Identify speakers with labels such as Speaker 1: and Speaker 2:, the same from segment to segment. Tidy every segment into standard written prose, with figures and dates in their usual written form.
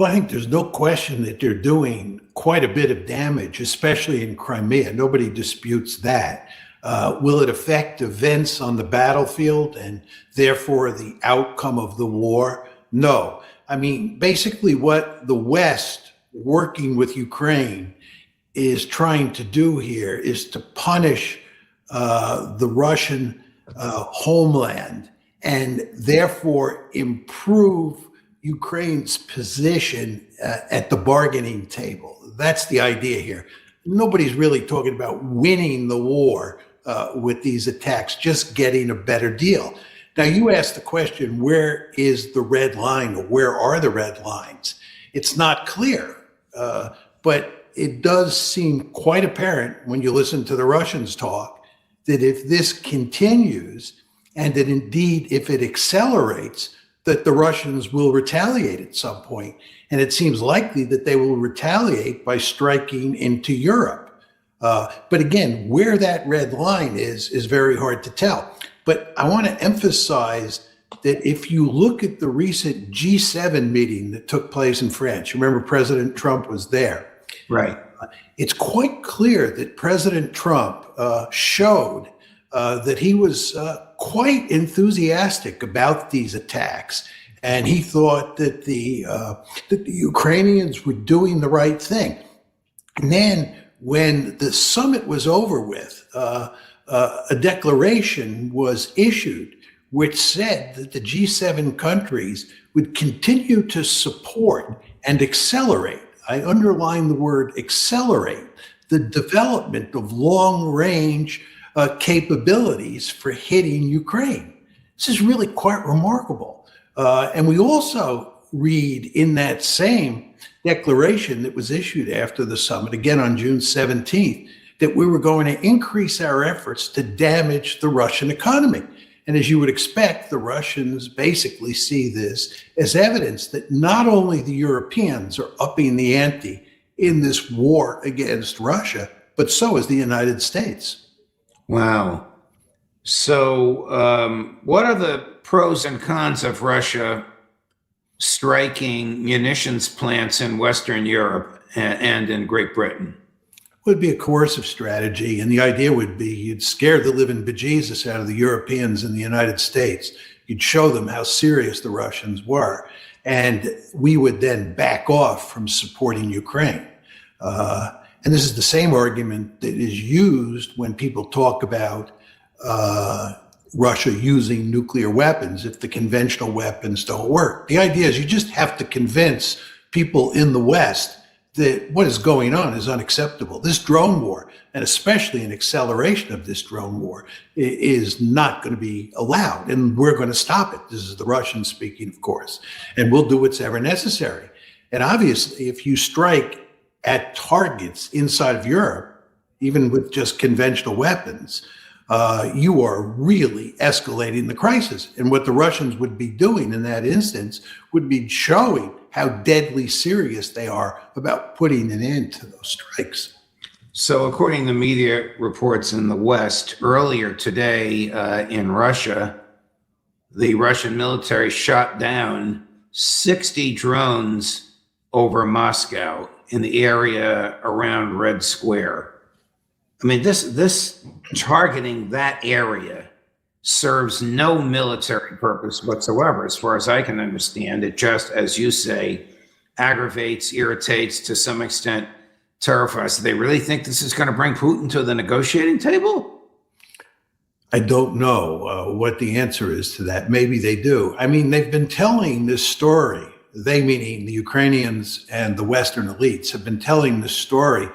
Speaker 1: Well, I think there's no question that they're doing quite a bit of damage, especially in Crimea. Nobody disputes that. Will it affect events on the battlefield and therefore the outcome of the war? No. I mean, basically, what the West, working with Ukraine, is trying to do here is to punish the Russian homeland and therefore improve Ukraine's position at the bargaining table. That's the idea here. Nobody's really talking about winning the war with these attacks, just getting a better deal. Now, you asked the question, where is the red line, or where are the red lines? It's not clear, but it does seem quite apparent when you listen to the Russians talk that if this continues, and that indeed if it accelerates, that the Russians will retaliate at some point. And it seems likely that they will retaliate by striking into Europe. But again, where that red line is very hard to tell. But I want to emphasize that if you look at the recent G7 meeting that took place in France, you remember President Trump was there.
Speaker 2: Right.
Speaker 1: It's quite clear that President Trump showed that he was quite enthusiastic about these attacks, and he thought that the Ukrainians were doing the right thing. And then, when the summit was over with, a declaration was issued which said that the G7 countries would continue to support and accelerate. I underline the word accelerate the development of long-range capabilities for hitting Ukraine. This is really quite remarkable. And we also read in that same declaration that was issued after the summit, again on June 17th, that we were going to increase our efforts to damage the Russian economy. And as you would expect, the Russians basically see this as evidence that not only the Europeans are upping the ante in this war against Russia, but so is the United States.
Speaker 2: Wow. So what are the pros and cons of Russia striking munitions plants in Western Europe and in Great Britain?
Speaker 1: Would be a coercive strategy, and the idea would be you'd scare the living bejesus out of the Europeans and the United States. You'd show them how serious the Russians were, and we would then back off from supporting Ukraine. And this is the same argument that is used when people talk about Russia using nuclear weapons if the conventional weapons don't work. The idea is you just have to convince people in the West that what is going on is unacceptable. This drone war, and especially an acceleration of this drone war, is not going to be allowed, and we're going to stop it. This is the Russians speaking, of course, and we'll do what's ever necessary. And obviously, if you strike at targets inside of Europe, even with just conventional weapons, you are really escalating the crisis. And what the Russians would be doing in that instance would be showing how deadly serious they are about putting an end to those strikes.
Speaker 2: So according to media reports in the West, earlier today in Russia, the Russian military shot down 60 drones over Moscow in the area around Red Square. I mean, this targeting that area serves no military purpose whatsoever, as far as I can understand. It just, as you say, aggravates, irritates, to some extent, terrifies. Do they really think this is going to bring Putin to the negotiating table?
Speaker 1: I don't know what the answer is to that. Maybe they do. I mean, they've been telling this story. They, meaning the Ukrainians and the Western elites, have been telling this story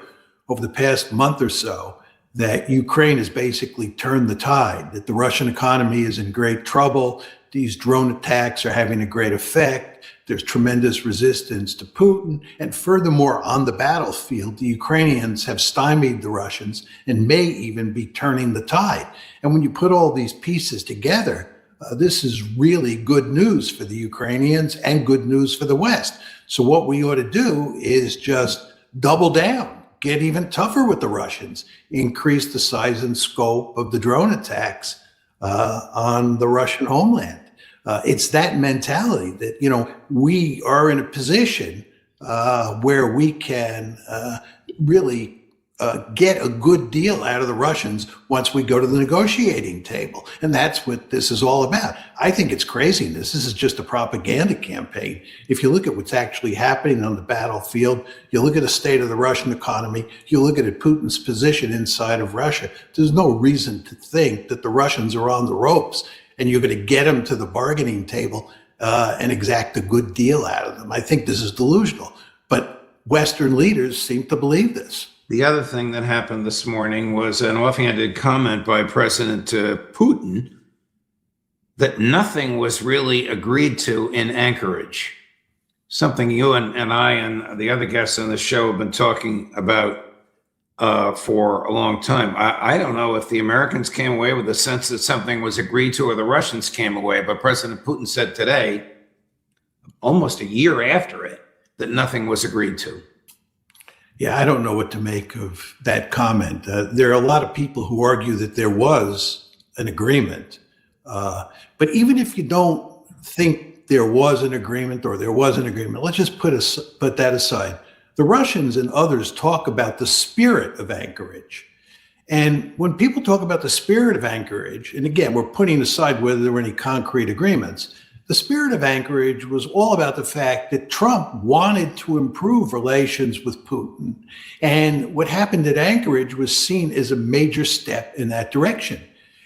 Speaker 1: over the past month or so, that Ukraine has basically turned the tide, that the Russian economy is in great trouble. These drone attacks are having a great effect. There's tremendous resistance to Putin. And furthermore, on the battlefield, the Ukrainians have stymied the Russians and may even be turning the tide. And when you put all these pieces together, this is really good news for the Ukrainians and good news for the West. So what we ought to do is just double down, get even tougher with the Russians, increase the size and scope of the drone attacks on the Russian homeland. It's that mentality that, we are in a position where we can really get a good deal out of the Russians once we go to the negotiating table. And that's what this is all about. I think it's craziness. This is just a propaganda campaign. If you look at what's actually happening on the battlefield, you look at the state of the Russian economy, you look at Putin's position inside of Russia, there's no reason to think that the Russians are on the ropes and you're going to get them to the bargaining table and exact a good deal out of them. I think this is delusional. But Western leaders seem to believe this.
Speaker 2: The other thing that happened this morning was an offhanded comment by President Putin that nothing was really agreed to in Anchorage. Something you and I and the other guests on the show have been talking about for a long time. I don't know if the Americans came away with the sense that something was agreed to or the Russians came away, but President Putin said today, almost a year after it, that nothing was agreed to.
Speaker 1: Yeah, I don't know what to make of that comment. There are a lot of people who argue that there was an agreement. But even if you don't think there was an agreement or there was an agreement, let's just put that aside. The Russians and others talk about the spirit of Anchorage. And when people talk about the spirit of Anchorage, and again, we're putting aside whether there were any concrete agreements, the spirit of Anchorage was all about the fact that Trump wanted to improve relations with Putin. And what happened at Anchorage was seen as a major step in that direction.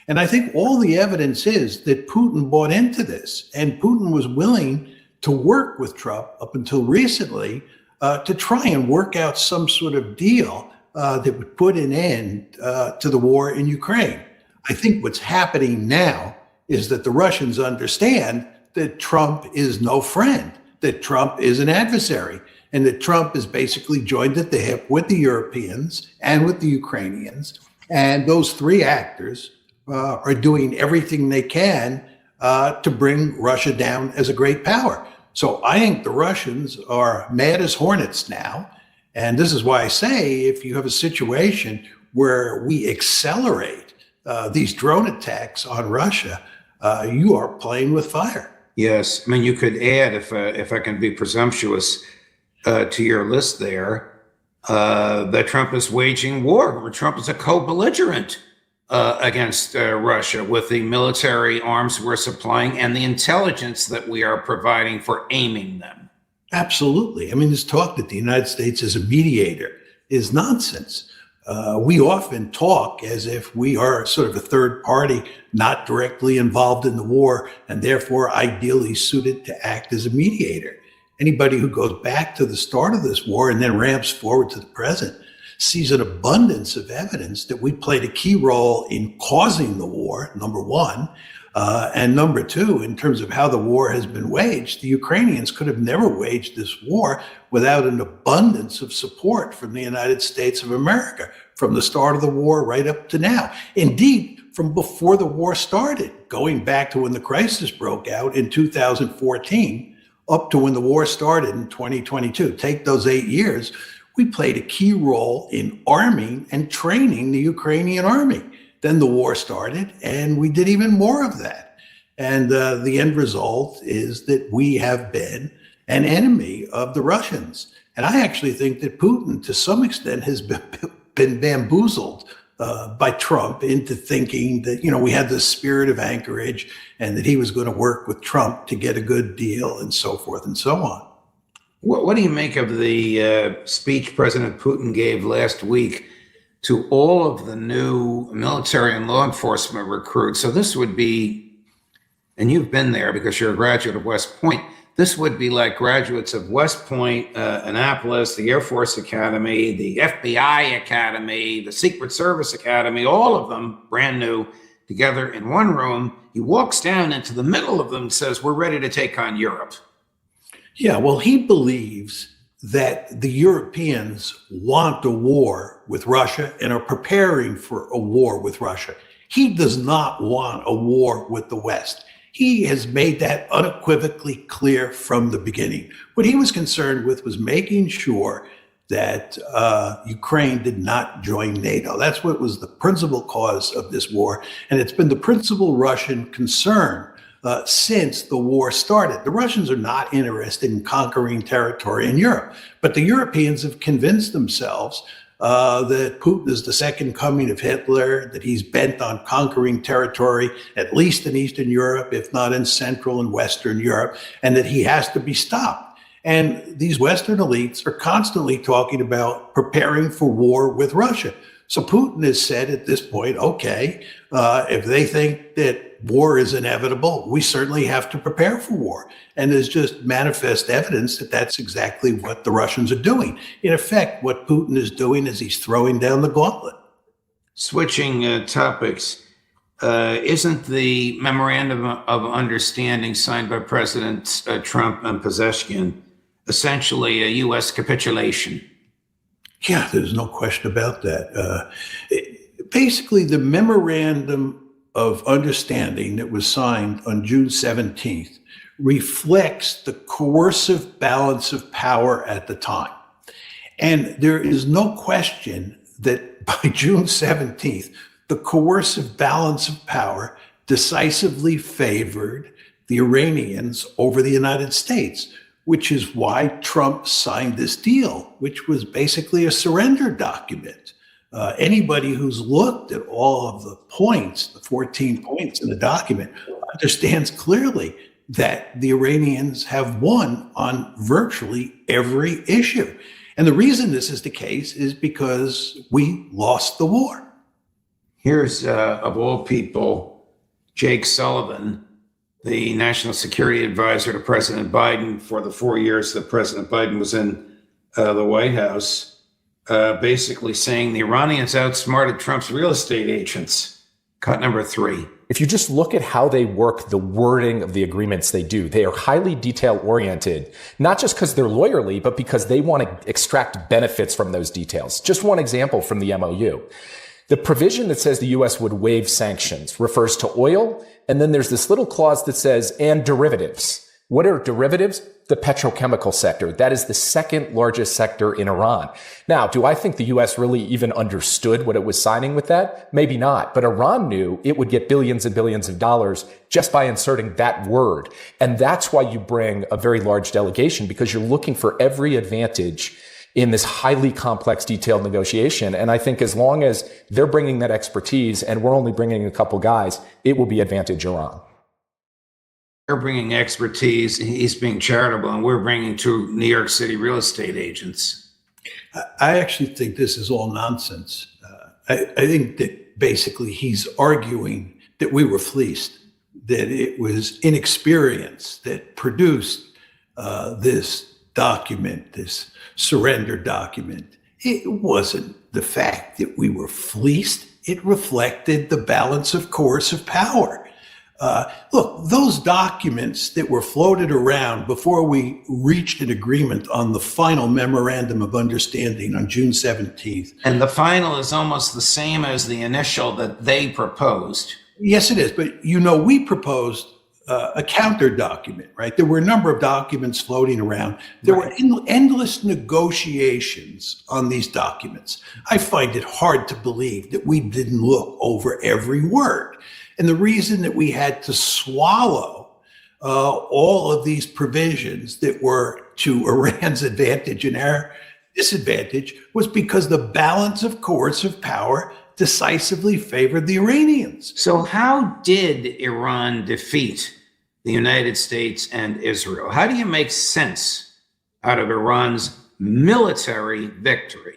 Speaker 1: And I think all the evidence is that Putin bought into this, and Putin was willing to work with Trump up until recently to try and work out some sort of deal that would put an end to the war in Ukraine. I think what's happening now is that the Russians understand that Trump is no friend, that Trump is an adversary, and that Trump is basically joined at the hip with the Europeans and with the Ukrainians. And those three actors are doing everything they can to bring Russia down as a great power. So I think the Russians are mad as hornets now. And this is why I say if you have a situation where we accelerate these drone attacks on Russia, you are playing with fire.
Speaker 2: Yes. I mean, you could add, if I can be presumptuous, to your list there, that Trump is waging war. Trump is a co-belligerent against Russia with the military arms we're supplying and the intelligence that we are providing for aiming them.
Speaker 1: Absolutely. I mean, this talk that the United States is a mediator is nonsense. We often talk as if we are sort of a third party, not directly involved in the war, and therefore ideally suited to act as a mediator. Anybody who goes back to the start of this war and then ramps forward to the present sees an abundance of evidence that we played a key role in causing the war, number one. And number two, in terms of how the war has been waged, the Ukrainians could have never waged this war without an abundance of support from the United States of America, from the start of the war right up to now. Indeed, from before the war started, going back to when the crisis broke out in 2014, up to when the war started in 2022. Take those 8 years, we played a key role in arming and training the Ukrainian army. Then the war started, and we did even more of that. And the end result is that we have been an enemy of the Russians. And I actually think that Putin, to some extent, has been bamboozled by Trump into thinking that, we had this spirit of Anchorage and that he was going to work with Trump to get a good deal and so forth and so on.
Speaker 2: What do you make of the speech President Putin gave last week to all of the new military and law enforcement recruits? So this would be, and you've been there because you're a graduate of West Point, this would be like graduates of West Point, Annapolis, the Air Force Academy, the FBI Academy, the Secret Service Academy, all of them brand new together in one room. He walks down into the middle of them and says, we're ready to take on Europe.
Speaker 1: Yeah, well, he believes that the Europeans want a war with Russia and are preparing for a war with Russia. He does not want a war with the West. He has made that unequivocally clear from the beginning. What he was concerned with was making sure that Ukraine did not join NATO. That's what was the principal cause of this war. And it's been the principal Russian concern since the war started. The Russians are not interested in conquering territory in Europe, but the Europeans have convinced themselves that Putin is the second coming of Hitler, that he's bent on conquering territory, at least in Eastern Europe, if not in Central and Western Europe, and that he has to be stopped. And these Western elites are constantly talking about preparing for war with Russia. So Putin has said at this point, okay, if they think that war is inevitable, we certainly have to prepare for war. And there's just manifest evidence that that's exactly what the Russians are doing. In effect, what Putin is doing is he's throwing down the gauntlet.
Speaker 2: Switching topics, isn't the memorandum of understanding signed by Presidents Trump and Pezeshkian essentially a U.S. capitulation?
Speaker 1: Yeah, there's no question about that. Basically, the memorandum of understanding that was signed on June 17th reflects the coercive balance of power at the time. And there is no question that by June 17th, the coercive balance of power decisively favored the Iranians over the United States, which is why Trump signed this deal, which was basically a surrender document. Anybody who's looked at all of the points, the 14 points in the document, understands clearly that the Iranians have won on virtually every issue. And the reason this is the case is because we lost the war.
Speaker 2: Here's, of all people, Jake Sullivan, the national security advisor to President Biden for the 4 years that President Biden was in the White House, basically saying the Iranians outsmarted Trump's real estate agents. Cut number 3.
Speaker 3: If you just look at how they work the wording of the agreements they do, they are highly detail oriented, not just because they're lawyerly, but because they want to extract benefits from those details. Just one example from the MOU. The provision that says the U.S. would waive sanctions refers to oil. And then there's this little clause that says, and derivatives. What are derivatives? The petrochemical sector. That is the second largest sector in Iran. Now, do I think the U.S. really even understood what it was signing with that? Maybe not. But Iran knew it would get billions and billions of dollars just by inserting that word. And that's why you bring a very large delegation, because you're looking for every advantage in this highly complex, detailed negotiation. And I think as long as they're bringing that expertise and we're only bringing a couple guys, it will be advantage Iran.
Speaker 2: They're bringing expertise, he's being charitable, and we're bringing 2 New York City real estate agents.
Speaker 1: I actually think this is all nonsense. I think that basically he's arguing that we were fleeced, that it was inexperience that produced this document, this surrender document. It wasn't the fact that we were fleeced. It reflected the balance of coercive power. Look, those documents that were floated around before we reached an agreement on the final memorandum of understanding on June 17th.
Speaker 2: And the final is almost the same as the initial that they proposed.
Speaker 1: Yes, it is. But, we proposed a counter document, right? There were a number of documents floating around. There were endless negotiations on these documents. I find it hard to believe that we didn't look over every word. And the reason that we had to swallow all of these provisions that were to Iran's advantage and our disadvantage was because the balance of coercive power decisively favored the Iranians.
Speaker 2: So how did Iran defeat the United States and Israel? How do you make sense out of Iran's military victory?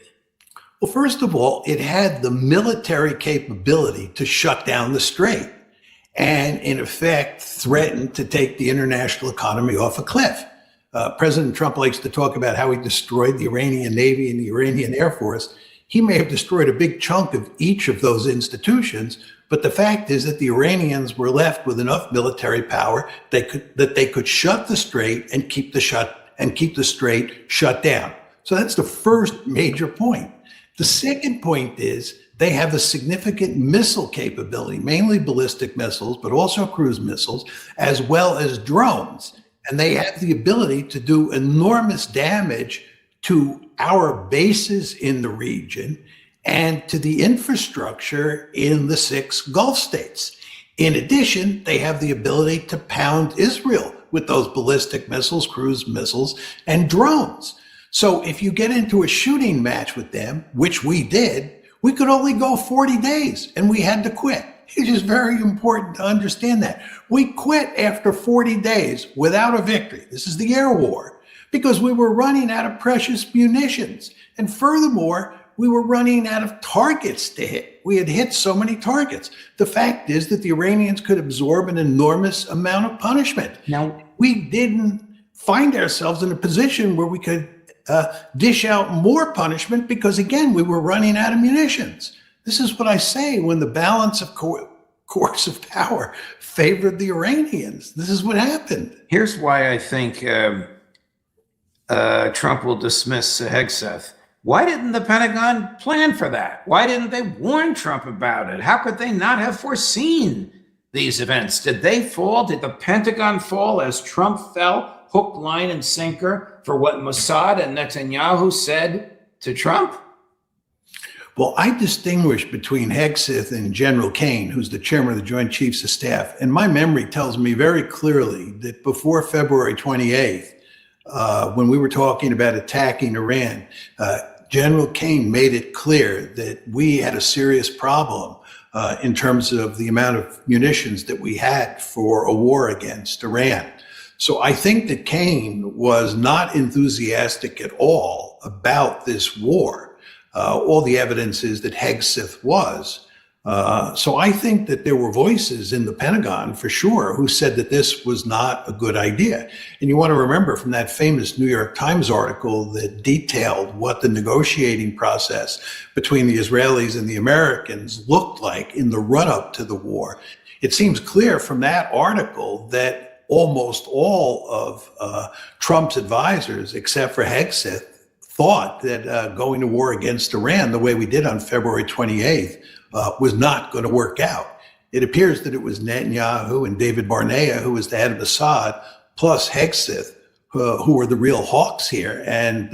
Speaker 1: Well, first of all, it had the military capability to shut down the strait and, in effect, threaten to take the international economy off a cliff. President Trump likes to talk about how he destroyed the Iranian Navy and the Iranian Air Force. He may have destroyed a big chunk of each of those institutions, but the fact is that the Iranians were left with enough military power that they could shut the strait and keep the strait shut down. So that's the first major point. The second point is they have a significant missile capability, mainly ballistic missiles, but also cruise missiles, as well as drones. And they have the ability to do enormous damage to our bases in the region and to the infrastructure in the 6 Gulf states. In addition, they have the ability to pound Israel with those ballistic missiles, cruise missiles, and drones. So if you get into a shooting match with them, which we did, we could only go 40 days and we had to quit. It is very important to understand that. We quit after 40 days without a victory. This is the air war, because we were running out of precious munitions. And furthermore, we were running out of targets to hit. We had hit so many targets. The fact is that the Iranians could absorb an enormous amount of punishment. Now, we didn't find ourselves in a position where we could dish out more punishment because, again, we were running out of munitions. This is what I say when the balance of coercive power favored the Iranians. This is what happened.
Speaker 2: Here's why I think Trump will dismiss Hegseth. Why didn't the Pentagon plan for that? Why didn't they warn Trump about it? How could they not have foreseen these events? Did they fall? Did the Pentagon fall as Trump fell, hook, line, and sinker for what Mossad and Netanyahu said to Trump?
Speaker 1: Well, I distinguish between Hegseth and General Kane, who's the chairman of the Joint Chiefs of Staff. And my memory tells me very clearly that before February 28th, when we were talking about attacking Iran, General Kane made it clear that we had a serious problem in terms of the amount of munitions that we had for a war against Iran. So I think that Kane was not enthusiastic at all about this war. All the evidence is that Hegseth was. So I think that there were voices in the Pentagon, for sure, who said that this was not a good idea. And you want to remember from that famous New York Times article that detailed what the negotiating process between the Israelis and the Americans looked like in the run-up to the war. It seems clear from that article that almost all of Trump's advisors, except for Hegseth, thought that going to war against Iran the way we did on February 28th was not going to work out. It appears that it was Netanyahu and David Barnea, who was the head of Mossad, plus Hegseth, who were the real hawks here and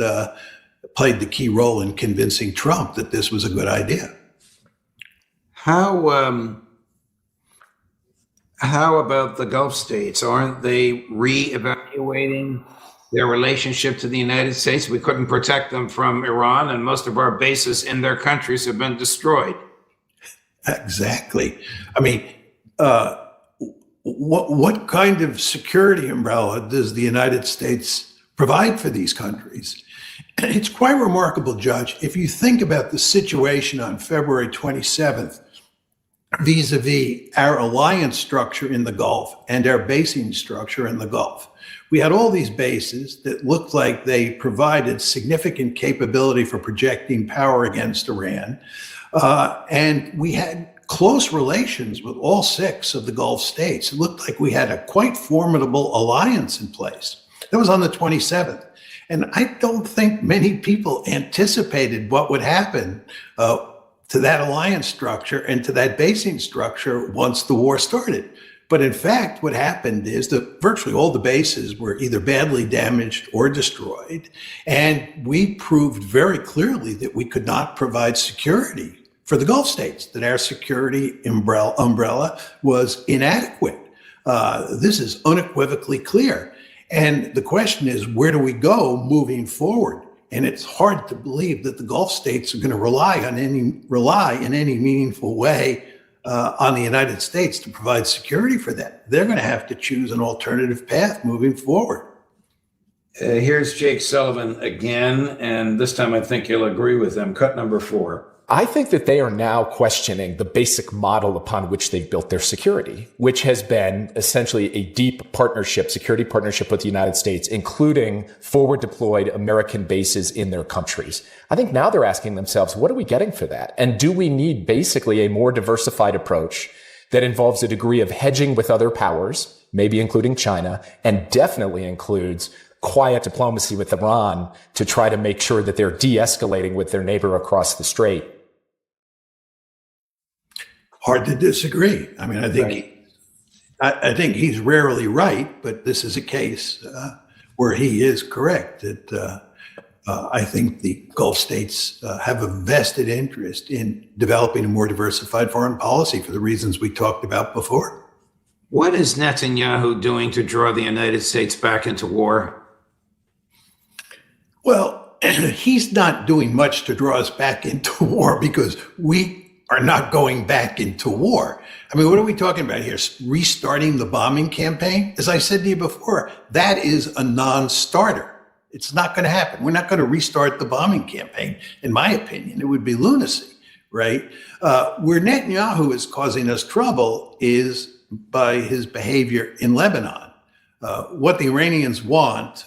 Speaker 1: played the key role in convincing Trump that this was a good idea.
Speaker 2: How about the Gulf states? Aren't they reevaluating their relationship to the United States? We couldn't protect them from Iran, and most of our bases in their countries have been destroyed.
Speaker 1: Exactly. I mean, what kind of security umbrella does the United States provide for these countries? It's quite remarkable, Judge, if you think about the situation on February 27th, vis-a-vis our alliance structure in the Gulf and our basing structure in the Gulf. We had all these bases that looked like they provided significant capability for projecting power against Iran. And we had close relations with all 6 of the Gulf states. It looked like we had a quite formidable alliance in place. That was on the 27th. And I don't think many people anticipated what would happen to that alliance structure and to that basing structure once the war started. But in fact, what happened is that virtually all the bases were either badly damaged or destroyed. And we proved very clearly that we could not provide security for the Gulf states, that our security umbrella was inadequate. This is unequivocally clear. And the question is, where do we go moving forward? And it's hard to believe that the Gulf states are going to rely in any meaningful way on the United States to provide security for them. They're going to have to choose an alternative path moving forward.
Speaker 2: Here's Jake Sullivan again, and this time I think you'll agree with him. Cut number 4.
Speaker 3: I think that they are now questioning the basic model upon which they've built their security, which has been essentially a deep partnership, security partnership with the United States, including forward deployed American bases in their countries. I think now they're asking themselves, what are we getting for that? And do we need basically a more diversified approach that involves a degree of hedging with other powers, maybe including China, and definitely includes quiet diplomacy with Iran to try to make sure that they're de-escalating with their neighbor across the strait?
Speaker 1: Hard to disagree. I mean, I think he's rarely right, but this is a case where he is correct that I think the Gulf states have a vested interest in developing a more diversified foreign policy for the reasons we talked about before.
Speaker 2: What is Netanyahu doing to draw the United States back into war?
Speaker 1: Well, he's not doing much to draw us back into war because we are not going back into war. I mean, what are we talking about here? Restarting the bombing campaign? As I said to you before, that is a non-starter. It's not going to happen. We're not going to restart the bombing campaign, in my opinion. It would be lunacy, right? Where Netanyahu is causing us trouble is by his behavior in Lebanon. What the Iranians want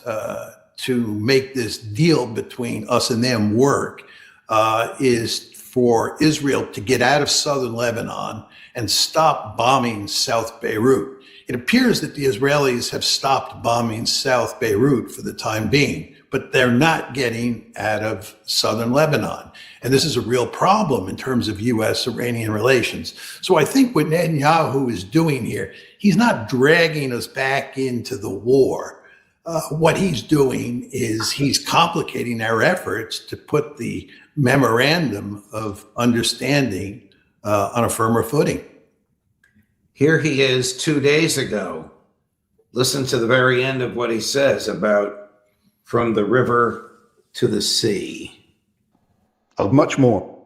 Speaker 1: to make this deal between us and them work is for Israel to get out of southern Lebanon and stop bombing South Beirut. It appears that the Israelis have stopped bombing South Beirut for the time being, but they're not getting out of southern Lebanon. And this is a real problem in terms of U.S.-Iranian relations. So I think what Netanyahu is doing here, he's not dragging us back into the war. What he's doing is he's complicating our efforts to put the memorandum of understanding on a firmer footing.
Speaker 2: Here he is 2 days ago. Listen to the very end of what he says about from the river to the sea.
Speaker 4: Much more.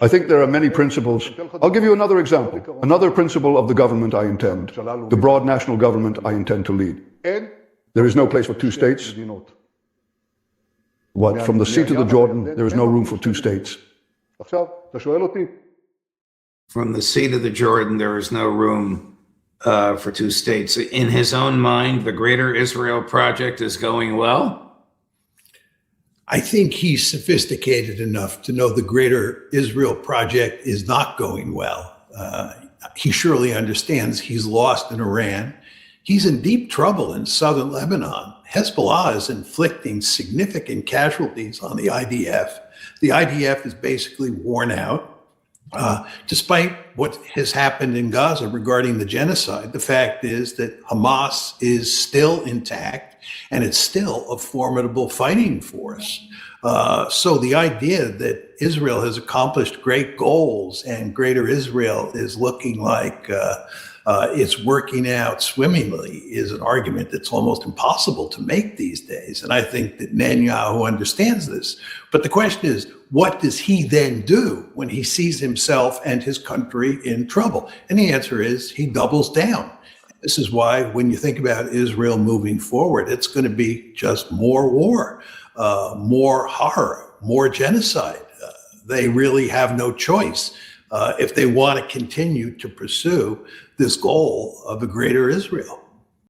Speaker 4: I think there are many principles. I'll give you another example. Another principle of the government I intend, the broad national government I intend to lead. There is no place for two states. What? From the sea to the Jordan, there is no room for two states.
Speaker 2: From the sea to the Jordan, there is no room for two states. In his own mind, the Greater Israel Project is going well?
Speaker 1: I think he's sophisticated enough to know the Greater Israel Project is not going well. He surely understands he's lost in Iran. He's in deep trouble in southern Lebanon. Hezbollah is inflicting significant casualties on the IDF. The IDF is basically worn out. Despite what has happened in Gaza regarding the genocide, the fact is that Hamas is still intact and it's still a formidable fighting force. So the idea that Israel has accomplished great goals and Greater Israel is looking like it's working out swimmingly is an argument that's almost impossible to make these days. And I think that Netanyahu understands this. But the question is, what does he then do when he sees himself and his country in trouble? And the answer is he doubles down. This is why when you think about Israel moving forward, it's going to be just more war, more horror, more genocide. They really have no choice if they want to continue to pursue this goal of a greater Israel.